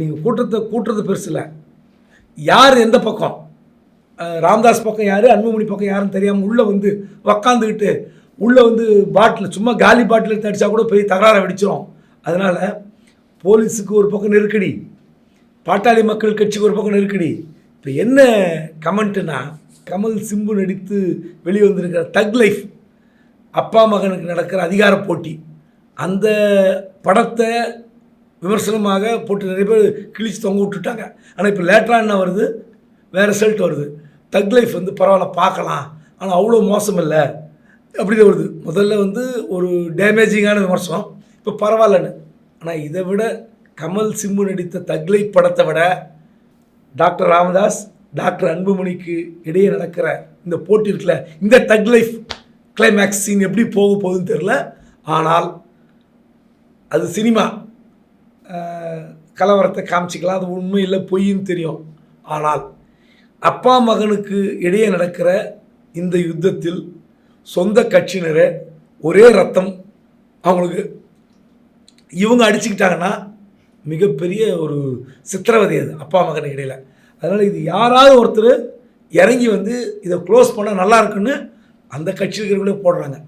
நீங்கள் கூட்டுறது பெருசு இல்லை. யார் எந்த பக்கம், ராமதாஸ் பக்கம் யார், அன்புமணி பக்கம் யாருன்னு தெரியாமல் உள்ளே வந்து உக்காந்துக்கிட்டு உள்ளே வந்து பாட்டில் சும்மா காலி பாட்டில் எடுத்து அடித்தா கூட பெரிய தகராறை வெடிச்சிடும். அதனால் போலீஸுக்கு ஒரு பக்கம் நெருக்கடி, பாட்டாளி மக்கள் கட்சிக்கு ஒரு பக்கம் நெருக்கடி. இப்போ என்ன கமெண்ட்டுனா, கமல் சிம்பு நடித்து வெளியே வந்திருக்கிற தக் லைஃப், அப்பா மகனுக்கு நடக்கிற அதிகார போட்டி, அந்த படத்தை விமர்சனமாக போட்டு நிறைய பேர் கிழிச்சு தொங்க விட்டுட்டாங்க. ஆனால் இப்போ லேட்டராக என்ன வருது, வேறு ரிசல்ட் வருது. தக் லைஃப் வந்து பரவாயில்ல பார்க்கலாம், ஆனால் அவ்வளோ மோசம் இல்லை அப்படின்னு வருது. முதல்ல வந்து ஒரு டேமேஜிங்கான விமர்சனம், இப்போ பரவாயில்லன்னு. ஆனால் இதை விட கமல் சிம்பு நடித்த தக் லைஃப் படத்தை விட டாக்டர் ராமதாஸ் டாக்டர் அன்புமணிக்கு இடையே நடக்கிற இந்த போட்டி இருக்குல்ல, இந்த தக் லைஃப் கிளைமேக்ஸ் சீன் எப்படி போக போகுதுன்னு தெரில. ஆனால் அது சினிமா, கலவரத்தை காமிச்சிக்கலாம், அது உண்மை இல்லை பொய்ன்னு தெரியும். ஆனால் அப்பா மகனுக்கு இடையே நடக்கிற இந்த யுத்தத்தில் சொந்த கட்சியினரே ஒரே ரத்தம் அவங்களுக்கு இவங்க அடிச்சுக்கிட்டாங்கன்னா மிகப்பெரிய ஒரு சித்திரவதை அது அப்பா மகனுக்கு இடையில். அதனால் இது யாராவது ஒருத்தர் இறங்கி வந்து இதை க்ளோஸ் பண்ணால் நல்லா இருக்குன்னு அந்த கட்சிகளுக்குள்ளே போடுறாங்க.